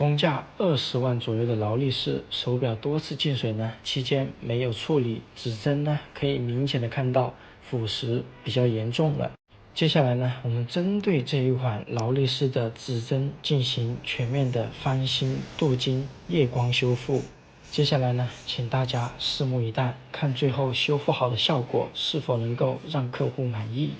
工价20万左右的劳力士手表多次进水呢，期间没有处理，指针呢可以明显的看到腐蚀比较严重了。接下来呢，我们针对这一款劳力士的指针进行全面的翻新、镀金、夜光修复。接下来呢，请大家拭目以待，看最后修复好的效果是否能够让客户满意。